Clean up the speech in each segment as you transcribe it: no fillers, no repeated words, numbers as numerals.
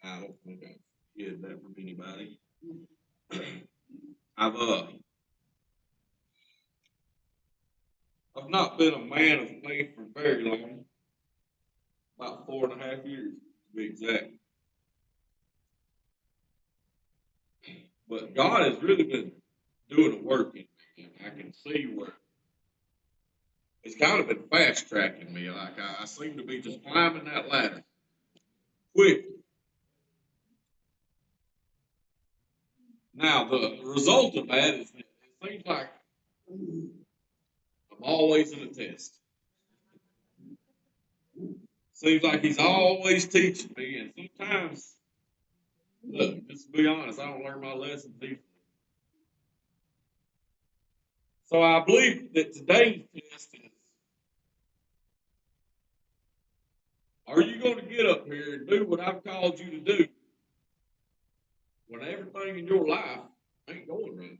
I don't think I've hid that from anybody. I've I've not been a man of faith for very long, about 4.5 years to be exact. But God has really been doing the work in me, and I can see where it's kind of been fast tracking me. Like I seem to be just climbing that ladder quick. Now the result of that is that it seems like I'm always in a test. Seems like He's always teaching me, and sometimes, look, just to be honest, I don't learn my lessons either. So I believe that today's test is: are you going to get up here and do what I've called you to do when everything in your life ain't going right?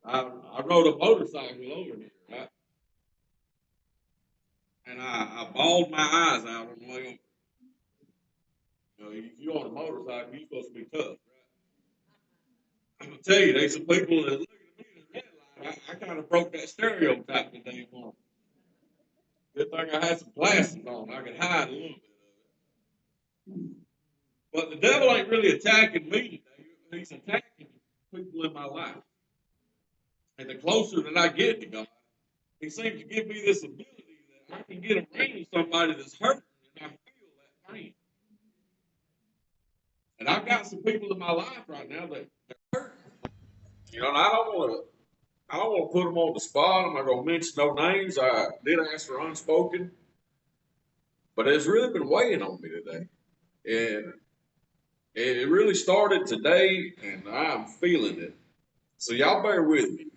I rode a motorcycle over here, right? And I bawled my eyes out on the way over. You know, if you're on a motorcycle, you're supposed to be tough, right? I'm gonna tell you, there's some people that look at me in the red light. I kind of broke that stereotype today for them. Good thing I had some glasses on. I could hide a little bit of it. But the devil ain't really attacking me today. He's attacking people in my life. And the closer that I get to God, He seems to give me this ability that I can get around somebody that's hurting and I feel that pain. And I've got some people in my life right now that hurt. You know, and I don't want to put them on the spot. I'm not going to mention no names. I did ask for unspoken, but it's really been weighing on me today. And it really started today, and I'm feeling it. So y'all bear with me.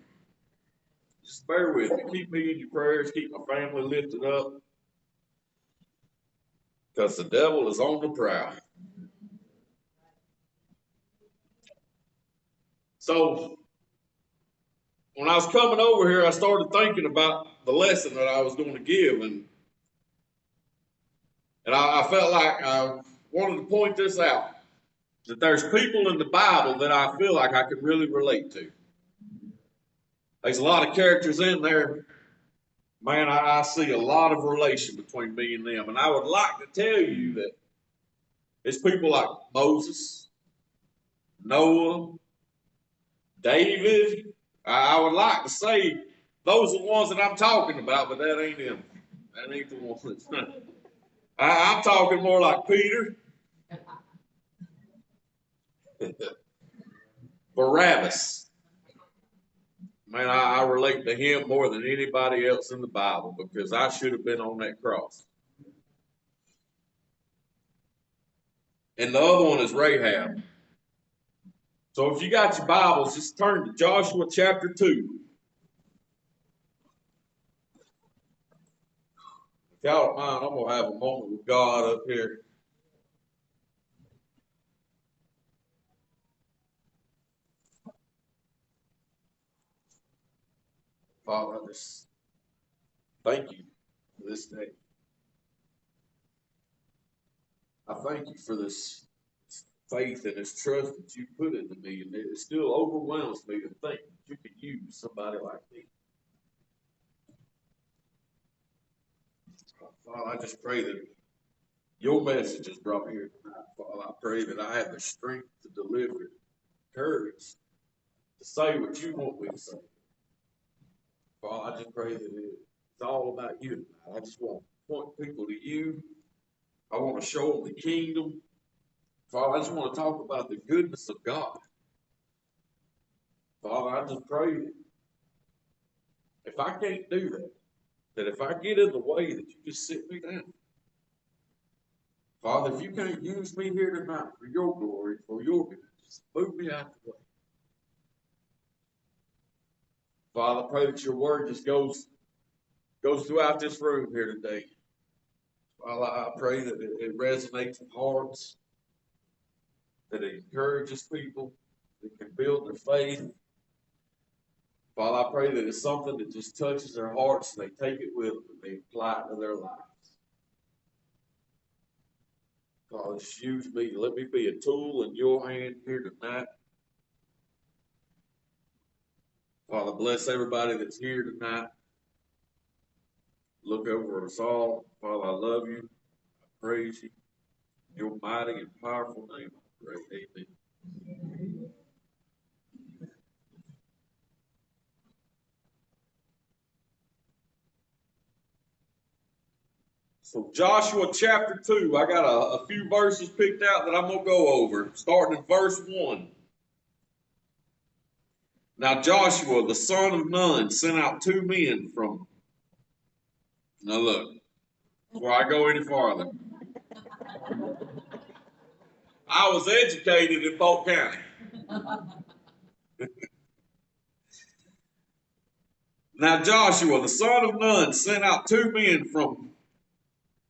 Just bear with me. Keep me in your prayers. Keep my family lifted up, because the devil is on the prowl. So when I was coming over here, I started thinking about the lesson that I was going to give, and I felt like I wanted to point this out, that there's people in the Bible that I feel like I could really relate to. There's a lot of characters in there. Man, I see a lot of relation between me and them. And I would like to tell you that it's people like Moses, Noah, David. I would like to say those are the ones that I'm talking about, but that ain't them. That ain't the ones. I'm talking more like Peter, Barabbas. Man, I relate to him more than anybody else in the Bible because I should have been on that cross. And the other one is Rahab. So if you got your Bibles, just turn to Joshua chapter 2. If y'all don't mind, I'm going to have a moment with God up here. Father, I just thank you for this day. I thank you for this faith and this trust that you put into me, and it still overwhelms me to think that you could use somebody like me. Father, I just pray that your message is brought here tonight. Father, I pray that I have the strength to deliver it, courage to say what you want me to say. Father, I just pray that it's all about you tonight. I just want to point people to you. I want to show them the kingdom. Father, I just want to talk about the goodness of God. Father, I just pray that if I can't do that, that if I get in the way, that you just sit me down. Father, if you can't use me here tonight for your glory, for your good, just move me out the way. Father, I pray that your word just goes throughout this room here today. Father, I pray that it resonates in hearts, that it encourages people, that can build their faith. Father, I pray that it's something that just touches their hearts and they take it with them and they apply it to their lives. Father, just use me. Let me be a tool in your hand here tonight. Father, bless everybody that's here tonight. Look over us all. Father, I love you. I praise you. In your mighty and powerful name, I pray. Amen. So Joshua chapter 2, I got a few verses picked out that I'm going to go over, starting in verse 1. Now Joshua, the son of Nun, sent out two men from, now look, before I go any farther, I was educated in Polk County. Now Joshua, the son of Nun, sent out two men from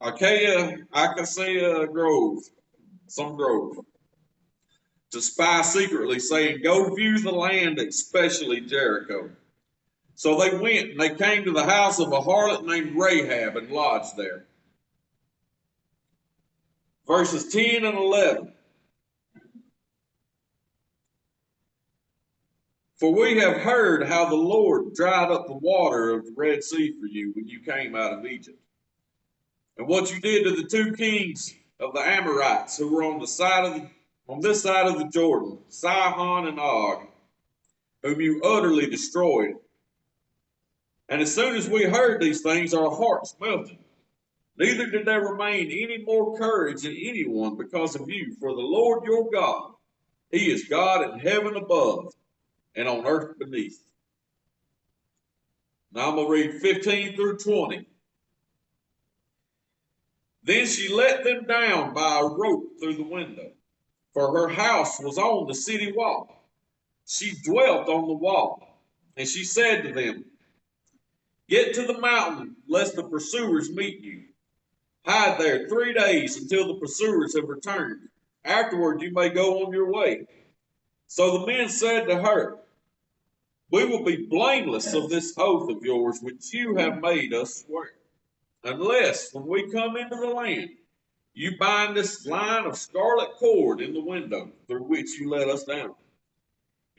Acacia Grove, some grove, to spy secretly, saying, "Go view the land, especially Jericho." So they went and they came to the house of a harlot named Rahab and lodged there. Verses 10 and 11. For we have heard how the Lord dried up the water of the Red Sea for you when you came out of Egypt, and what you did to the two kings of the Amorites who were on this side of the Jordan, Sihon and Og, whom you utterly destroyed. And as soon as we heard these things, our hearts melted. Neither did there remain any more courage in anyone because of you, for the Lord your God, He is God in heaven above and on earth beneath. Now I'm going to read 15 through 20. Then she let them down by a rope through the window, for her house was on the city wall. She dwelt on the wall, and she said to them, "Get to the mountain, lest the pursuers meet you. Hide there 3 days until the pursuers have returned. Afterward you may go on your way." So the men said to her, "We will be blameless of this oath of yours which you have made us swear, unless when we come into the land you bind this line of scarlet cord in the window through which you let us down.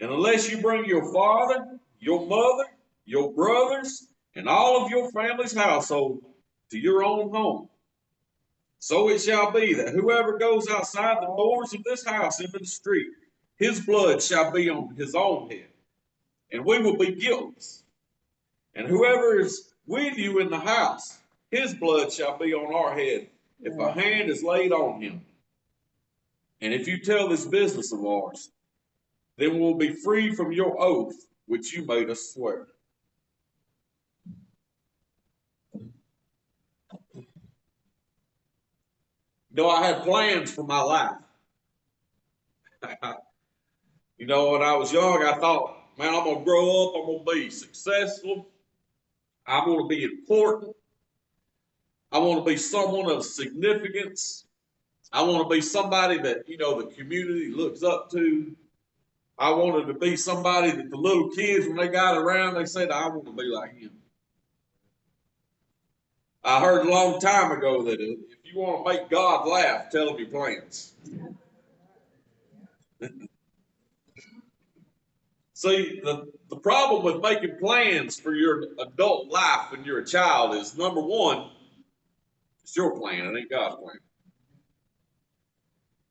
And unless you bring your father, your mother, your brothers, and all of your family's household to your own home. So it shall be that whoever goes outside the doors of this house into the street, his blood shall be on his own head, and we will be guiltless. And whoever is with you in the house, his blood shall be on our head if a hand is laid on him. And if you tell this business of ours, then we'll be free from your oath which you made us swear." I had plans for my life. When I was young, I thought, man, I'm going to grow up, I'm going to be successful, I'm going to be important, I want to be someone of significance, I want to be somebody that, the community looks up to. I wanted to be somebody that the little kids, when they got around, they said, "I want to be like him." I heard a long time ago that if you want to make God laugh, tell him your plans. See, the problem with making plans for your adult life when you're a child is, number one, it's your plan, it ain't God's plan.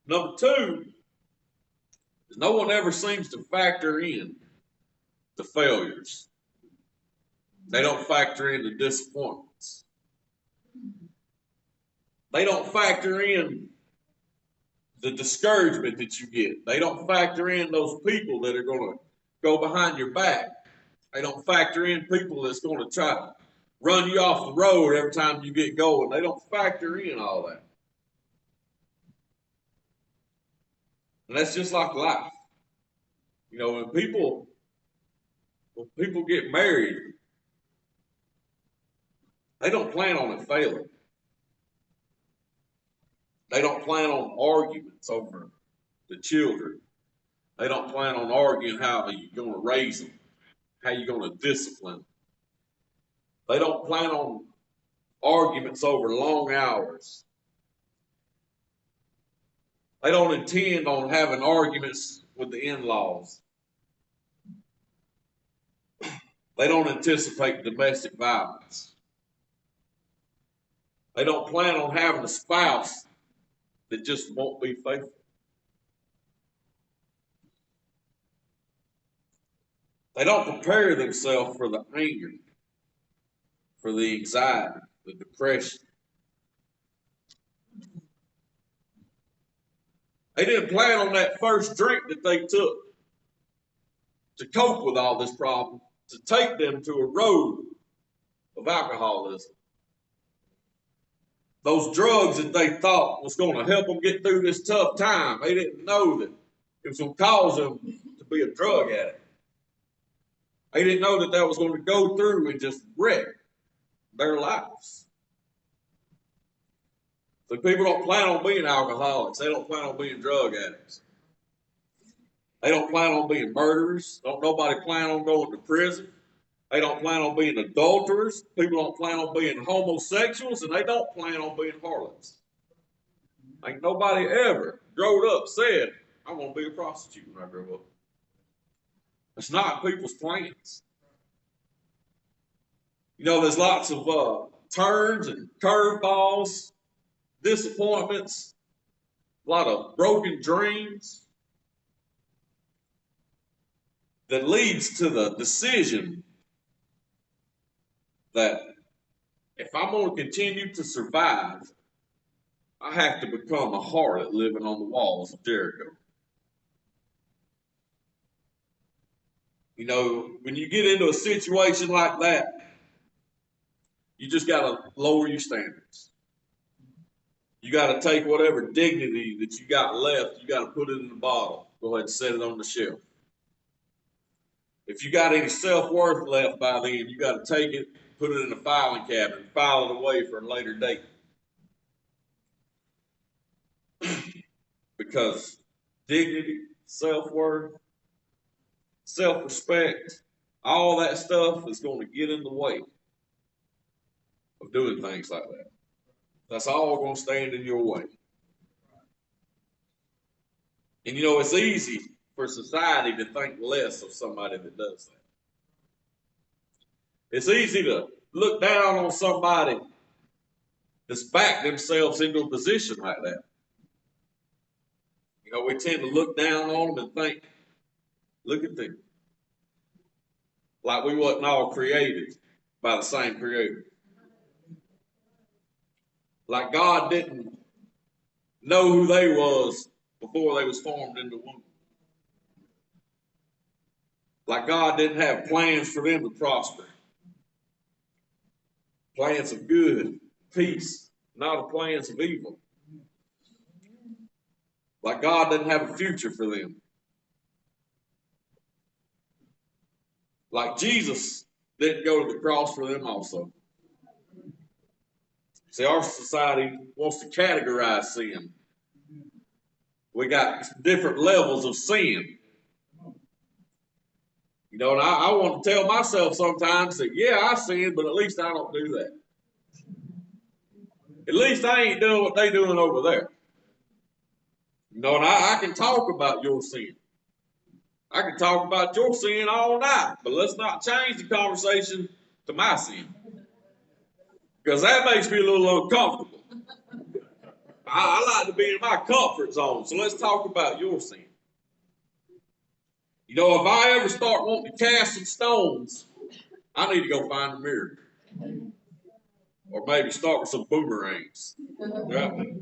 Number two, no one ever seems to factor in the failures. They don't factor in the disappointments. They don't factor in the discouragement that you get. They don't factor in those people that are going to go behind your back. They don't factor in people that's going to try to run you off the road every time you get going. They don't factor in all that. And that's just like life. When people get married, they don't plan on it failing. They don't plan on arguments over the children. They don't plan on arguing how you're going to raise them, how you're going to discipline them. They don't plan on arguments over long hours. They don't intend on having arguments with the in-laws. They don't anticipate domestic violence. They don't plan on having a spouse that just won't be faithful. They don't prepare themselves for the anger, for the anxiety, the depression. They didn't plan on that first drink that they took to cope with all this problem, to take them to a road of alcoholism. Those drugs that they thought was going to help them get through this tough time, they didn't know that it was going to cause them to be a drug addict. They didn't know that was going to go through and just wreck their lives. So people don't plan on being alcoholics. They don't plan on being drug addicts. They don't plan on being murderers. Don't nobody plan on going to prison. They don't plan on being adulterers. People don't plan on being homosexuals, and they don't plan on being harlots. Ain't nobody ever growed up said, I'm going to be a prostitute when I grow up. It's not people's plans. You know, there's lots of turns and curveballs, disappointments, a lot of broken dreams that leads to the decision that if I'm going to continue to survive, I have to become a harlot living on the walls of Jericho. You know, when you get into a situation like that, you just got to lower your standards. You got to take whatever dignity that you got left, you got to put it in the bottle. Go ahead and set it on the shelf. If you got any self-worth left by then, you got to take it, put it in a filing cabinet, file it away for a later date. Because dignity, self-worth, self-respect, all that stuff is going to get in the way of doing things like that. That's all going to stand in your way. And you know, it's easy for society to think less of somebody that does that. It's easy to look down on somebody that's backed themselves into a position like that. You know, we tend to look down on them and think, look at them. Like we wasn't all created by the same creator. Like God didn't know who they was before they was formed in the womb. Like God didn't have plans for them to prosper. Plans of good, peace, not plans of evil. Like God doesn't have a future for them. Like Jesus didn't go to the cross for them also. See, our society wants to categorize sin. We got different levels of sin. You know, and I want to tell myself sometimes that, yeah, I sin, but at least I don't do that. At least I ain't doing what they doing over there. You know, and I can talk about your sin. I can talk about your sin all night, but let's not change the conversation to my sin. Because that makes me a little uncomfortable. I like to be in my comfort zone, so let's talk about your sin. You know, if I ever start wanting to cast some stones, I need to go find a mirror. Or maybe start with some boomerangs. Right?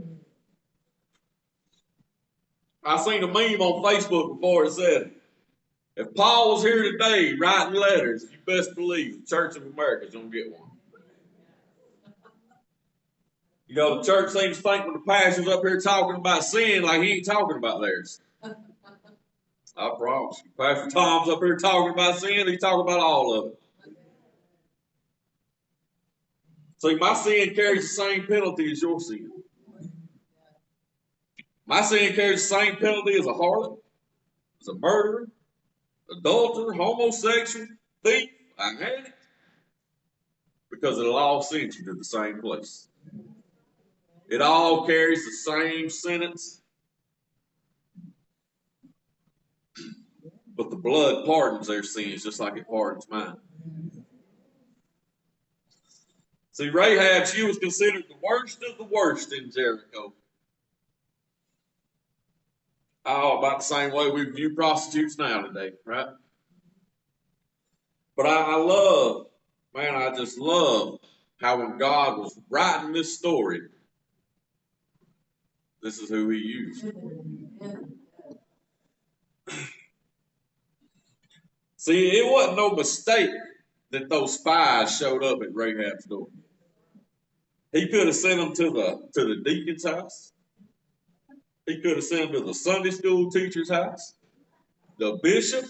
I seen a meme on Facebook before that said, if Paul was here today writing letters, you best believe the Church of America is going to get one. You know, the church seems to think when the pastor's up here talking about sin like he ain't talking about theirs. I promise you. Pastor Tom's up here talking about sin, he's talking about all of it. See, my sin carries the same penalty as your sin. My sin carries the same penalty as a harlot, as a murderer, adulterer, homosexual, thief, an addict, because it'll all send you to the same place. It all carries the same sentence, But the blood pardons their sins just like it pardons mine. See, Rahab, she was considered the worst of the worst in Jericho. Oh, about the same way we view prostitutes now today, right? But I love, man, I just love how when God was writing this story, this is who he used. See, it wasn't no mistake that those spies showed up at Rahab's door. He could have sent them to the deacon's house. He could have sent them to the Sunday school teacher's house, the bishop.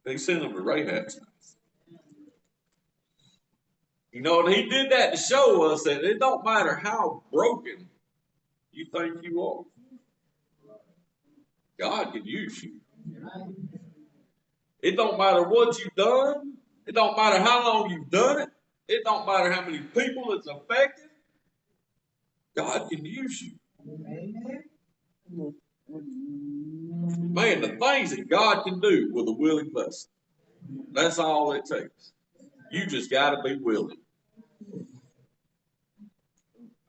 He sent them to Rahab's house. You know, and he did that to show us that it don't matter how broken you think you are. God can use you. It don't matter what you've done. It don't matter how long you've done it. It don't matter how many people it's affected. God can use you. Man, the things that God can do with a willing vessel. That's all it takes. You just got to be willing.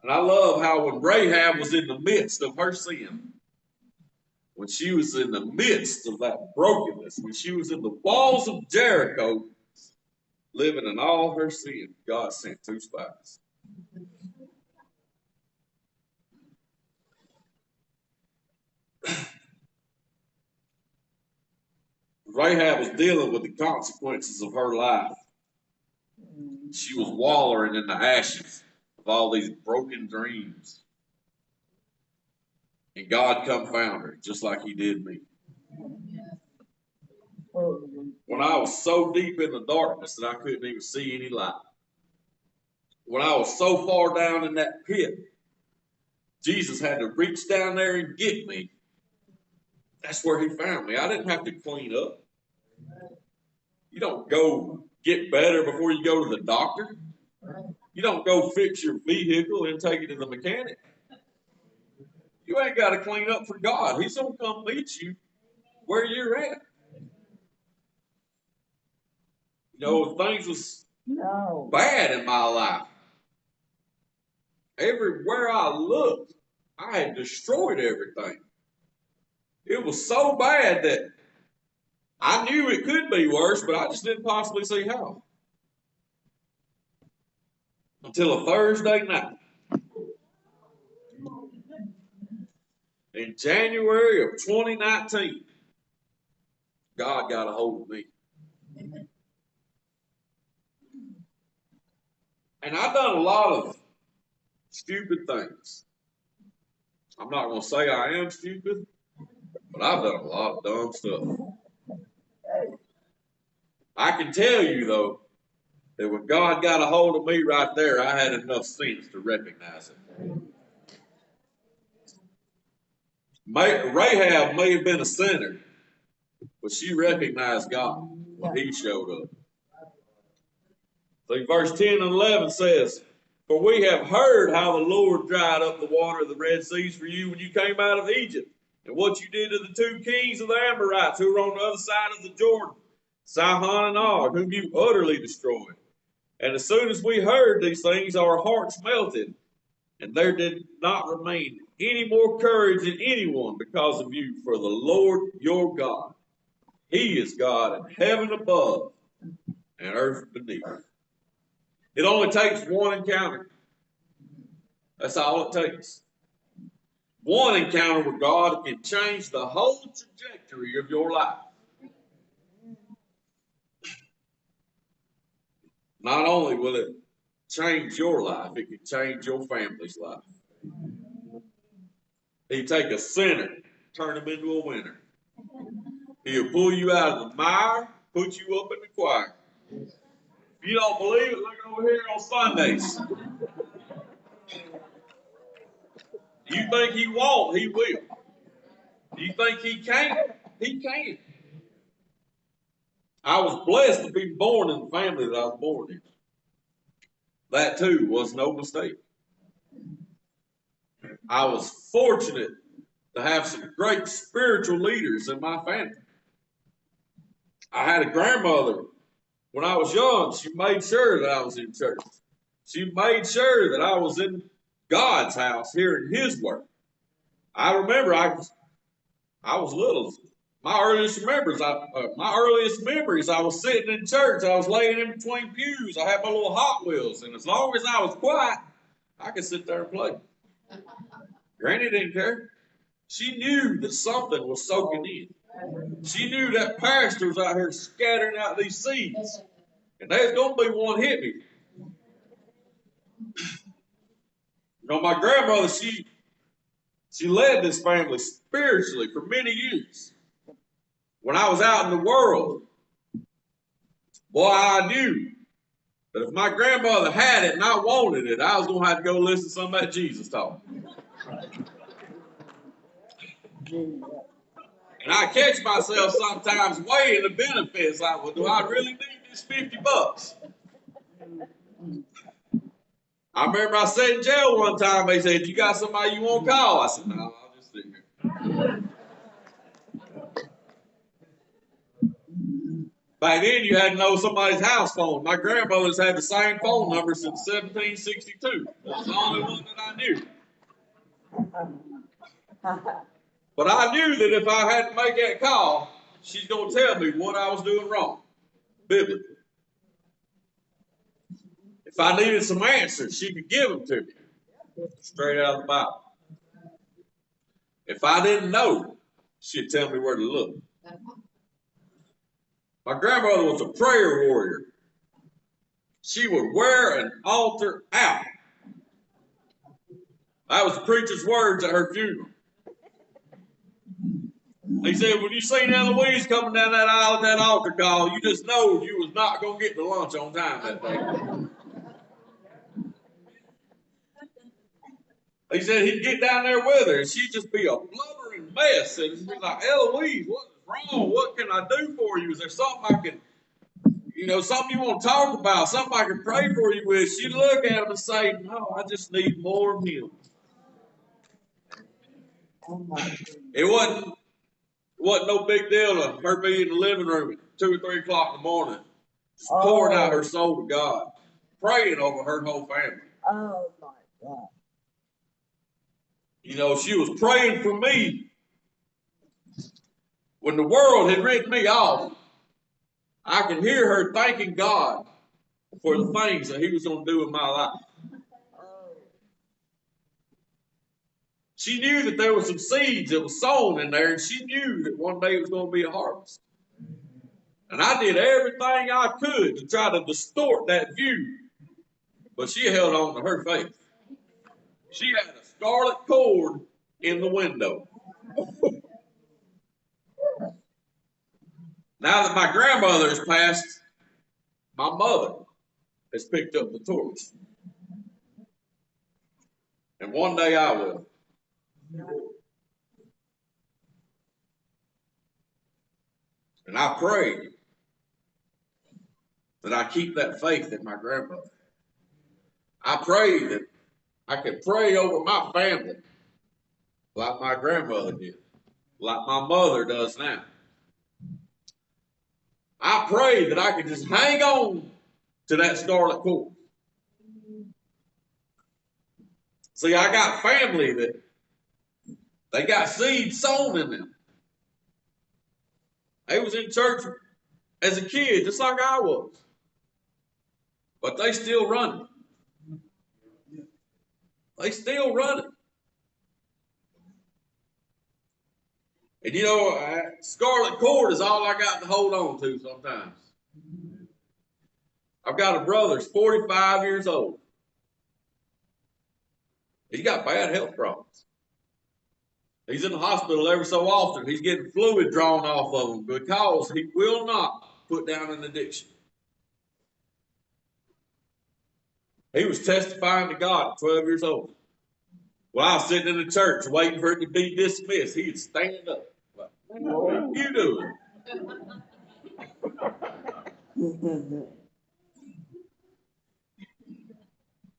And I love how when Rahab was in the midst of her sin, when she was in the midst of that brokenness, when she was in the walls of Jericho, living in all her sin, God sent two spies. Rahab was dealing with the consequences of her life. She was wallowing in the ashes of all these broken dreams. And God come found her, just like he did me. When I was so deep in the darkness that I couldn't even see any light. When I was so far down in that pit, Jesus had to reach down there and get me. That's where he found me. I didn't have to clean up. You don't go get better before you go to the doctor. You don't go fix your vehicle and take it to the mechanic. You ain't got to clean up for God. He's going to come meet you where you're at. You know, things was bad in my life. Everywhere I looked, I had destroyed everything. It was so bad that I knew it could be worse, but I just didn't possibly see how. Until a Thursday night. In January of 2019, God got a hold of me. And I've done a lot of stupid things. I'm not going to say I am stupid, but I've done a lot of dumb stuff. I can tell you, though, that when God got a hold of me right there, I had enough sense to recognize it. Rahab may have been a sinner, but she recognized God when he showed up. See, verse 10 and 11 says, "For we have heard how the Lord dried up the water of the Red Seas for you when you came out of Egypt, and what you did to the two kings of the Amorites who were on the other side of the Jordan, Sihon and Og, whom you utterly destroyed. And as soon as we heard these things, our hearts melted, and there did not remain any more courage in anyone because of you, for the Lord your God, he is God in heaven above and earth beneath." It only takes one encounter. That's all it takes. One encounter with God can change the whole trajectory of your life. Not only will it change your life, it can change your family's life. He'll take a sinner, turn him into a winner. He'll pull you out of the mire, put you up in the choir. If you don't believe it, look over here on Sundays. You think he won't, he will. You think he can't, he can. I was blessed to be born in the family that I was born in. That too was no mistake. I was fortunate to have some great spiritual leaders in my family. I had a grandmother when I was young. She made sure that I was in church. She made sure that I was in God's house hearing His word. I remember I was little. My earliest memories, I was sitting in church. I was laying in between pews. I had my little Hot Wheels, and as long as I was quiet, I could sit there and play. Granny didn't care. She knew that something was soaking in. She knew that pastor was out here scattering out these seeds, and there's going to be one hit me. You know, my grandmother, she led this family spiritually for many years. When I was out in the world, boy, I knew that if my grandmother had it and I wanted it, I was going to have to go listen to some of that Jesus talk. And I catch myself sometimes weighing the benefits. Like, well, do I really need this $50? I remember I sat in jail one time. They said, "You got somebody you want to call?" I said, "No, I'll just sit here." Back then, you had to know somebody's house phone. My grandmother's had the same phone number since 1762. That's the only one that I knew. But I knew that if I had to make that call, she's going to tell me what I was doing wrong, biblically. If I needed some answers, she could give them to me, straight out of the Bible. If I didn't know, she'd tell me where to look. My grandmother was a prayer warrior. She would wear an altar out. That was the preacher's words at her funeral. He said, when you seen Eloise coming down that aisle at that altar call, you just know you was not going to get to lunch on time that day. He said he'd get down there with her, and she'd just be a blubbering mess. And he'd be like, Eloise, what's wrong? What can I do for you? Is there something I can, something you want to talk about, something I can pray for you with? She'd look at him and say, no, I just need more of him. It wasn't no big deal to her be in the living room at 2 or 3 o'clock in the morning, just pouring out her soul to God, praying over her whole family. Oh my God. She was praying for me when the world had written me off. I could hear her thanking God for the things that He was going to do in my life. She knew that there were some seeds that were sown in there, and she knew that one day it was going to be a harvest. And I did everything I could to try to distort that view, but she held on to her faith. She had a scarlet cord in the window. Now that my grandmother has passed, my mother has picked up the torch. And one day I will. And I pray that I keep that faith in my grandmother. I pray that I can pray over my family like my grandmother did, like my mother does now. I pray that I can just hang on to that scarlet cord. See, I got family that they got seeds sown in them. They was in church as a kid, just like I was. But they still running. They still running. And scarlet cord is all I got to hold on to sometimes. I've got a brother who's 45 years old. He's got bad health problems. He's in the hospital every so often. He's getting fluid drawn off of him because he will not put down an addiction. He was testifying to God at 12 years old. While I was sitting in the church waiting for it to be dismissed, he'd stand up. Like, what are you doing?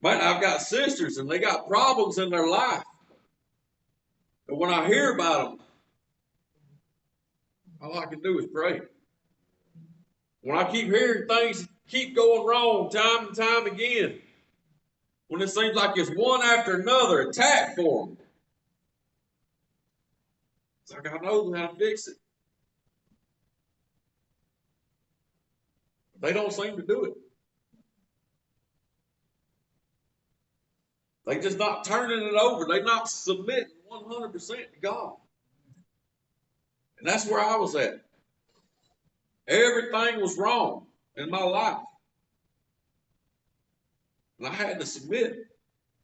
Man, I've got sisters and they got problems in their life. And when I hear about them, all I can do is pray. When I keep hearing things keep going wrong time and time again, when it seems like it's one after another attack for them, it's like I know how to fix it. They don't seem to do it. They just not turning it over. They not submitting 100% to God. And that's where I was at. Everything was wrong in my life. And I had to submit.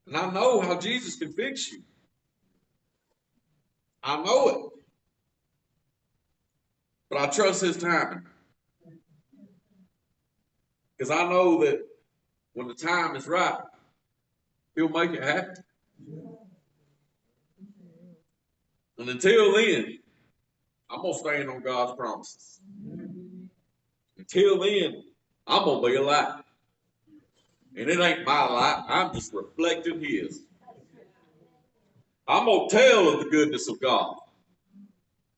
And I know how Jesus can fix you. I know it. But I trust his timing. Because I know that when the time is right, he'll make it happen. And until then, I'm going to stand on God's promises. Until then, I'm going to be a light. And it ain't my light. I'm just reflecting his. I'm going to tell of the goodness of God.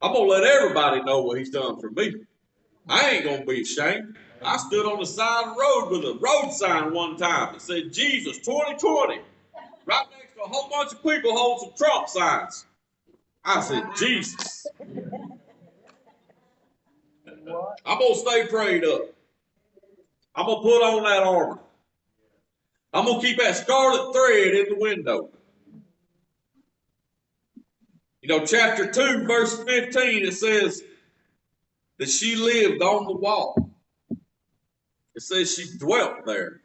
I'm going to let everybody know what he's done for me. I ain't going to be ashamed. I stood on the side of the road with a road sign one time that said Jesus 2020. Right next to a whole bunch of people holding some Trump signs. I said, Jesus. I'm going to stay prayed up. I'm going to put on that armor. I'm going to keep that scarlet thread in the window. You know, chapter 2, verse 15, it says that she lived on the wall. It says she dwelt there.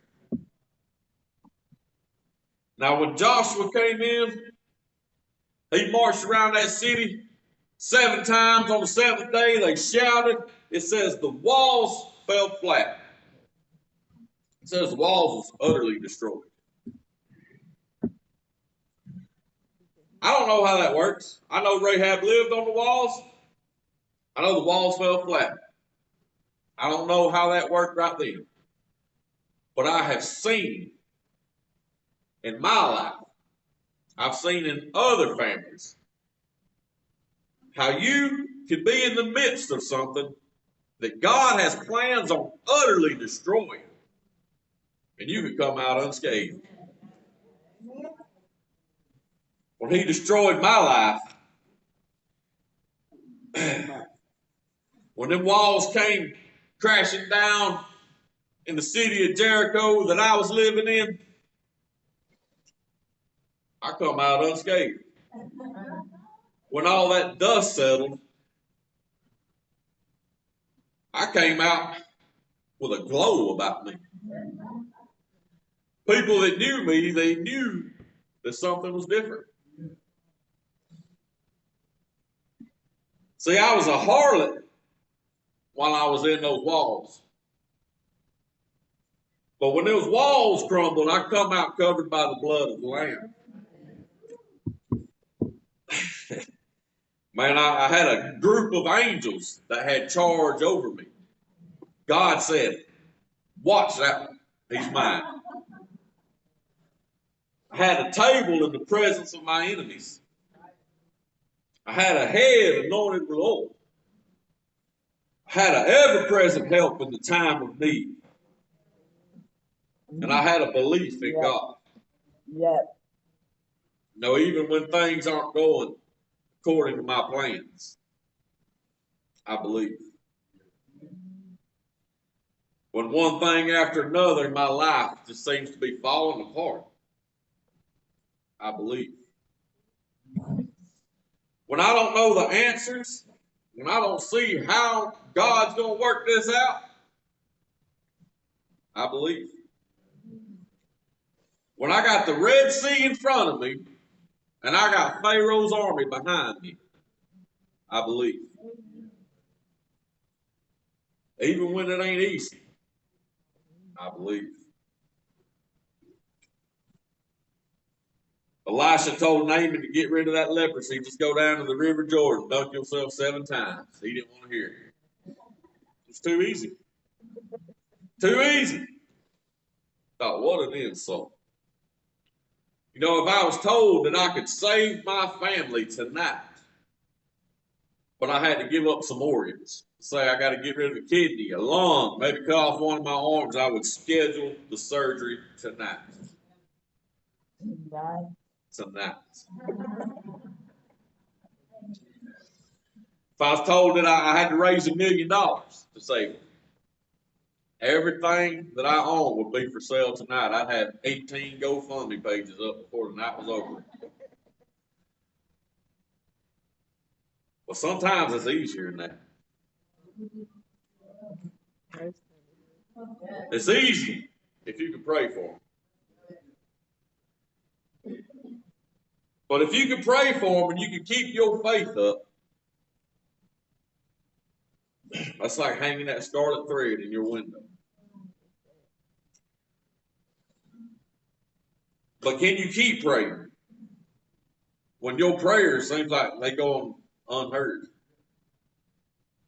Now, when Joshua came in, he marched around that city 7 times. On the 7th day, they shouted. It says the walls fell flat. It says the walls was utterly destroyed. I don't know how that works. I know Rahab lived on the walls. I know the walls fell flat. I don't know how that worked right then. But I have seen in my life, I've seen in other families, how you can be in the midst of something that God has plans on utterly destroying, and you can come out unscathed. When he destroyed my life, when them walls came crashing down in the city of Jericho that I was living in, I come out unscathed. When all that dust settled, I came out with a glow about me. People that knew me, they knew that something was different. See, I was a harlot while I was in those walls. But when those walls crumbled, I come out covered by the blood of the Lamb. Man, I had a group of angels that had charge over me. God said, watch that one. He's mine. I had a table in the presence of my enemies. I had a head anointed with oil. I had an ever-present help in the time of need. And I had a belief in God. Yes. You know, even when things aren't going according to my plans, I believe. When one thing after another in my life just seems to be falling apart, I believe. When I don't know the answers, when I don't see how God's going to work this out, I believe. When I got the Red Sea in front of me and I got Pharaoh's army behind me, I believe. Even when it ain't easy, I believe. Elisha told Naaman to get rid of that leprosy. Just go down to the River Jordan, dunk yourself 7 times. He didn't want to hear it. It's too easy. Too easy. Thought, what an insult. You know, if I was told that I could save my family tonight, but I had to give up some organs, say I got to get rid of a kidney, a lung, maybe cut off one of my arms, I would schedule the surgery tonight. Tonight. If I was told that I had to raise $1 million to save them, everything that I own would be for sale tonight. I'd have 18 GoFundMe pages up before the night was over. But sometimes it's easier than that. It's easy if you can pray for them. But if you can pray for them and you can keep your faith up, that's like hanging that scarlet thread in your window. But can you keep praying when your prayers seems like they go unheard?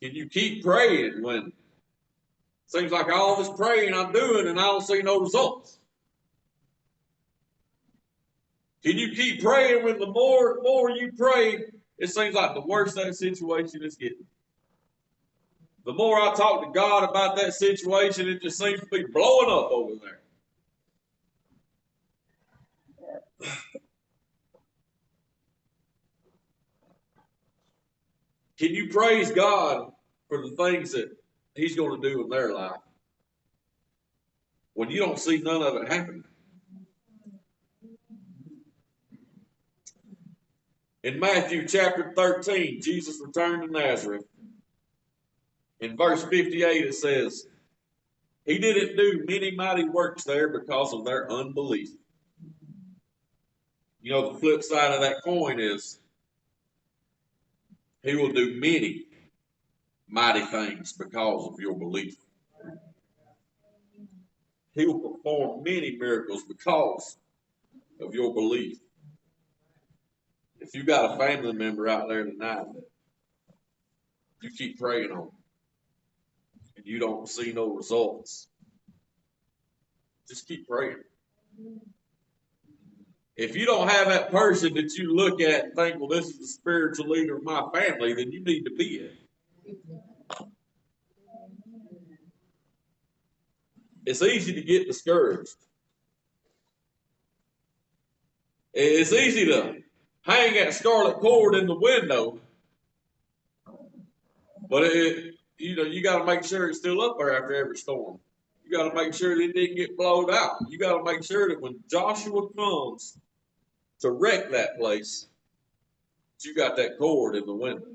Can you keep praying when it seems like all this praying I'm doing and I don't see no results? Can you keep praying when the more you pray, it seems like the worse that situation is getting? The more I talk to God about that situation, it just seems to be blowing up over there. Can you praise God for the things that He's going to do in their life when you don't see none of it happening? In Matthew chapter 13, Jesus returned to Nazareth. In verse 58, it says, He didn't do many mighty works there because of their unbelief. You know, the flip side of that coin is He will do many mighty things because of your belief. He will perform many miracles because of your belief. If you got a family member out there tonight that you keep praying on and you don't see no results, just keep praying. If you don't have that person that you look at and think, well, this is the spiritual leader of my family, then you need to be it. It's easy to get discouraged. It's easy to hang that scarlet cord in the window, but you got to make sure it's still up there after every storm. You got to make sure that it didn't get blown out. You got to make sure that when Joshua comes to wreck that place, that you got that cord in the window.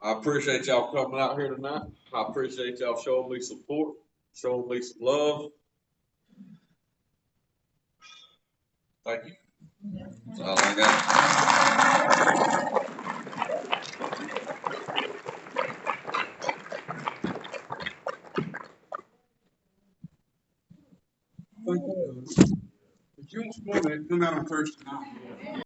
I appreciate y'all coming out here tonight. I appreciate y'all showing me support, showing me some love. Thank you. That's all I got. Thank you. If you want to come out on Thursday night.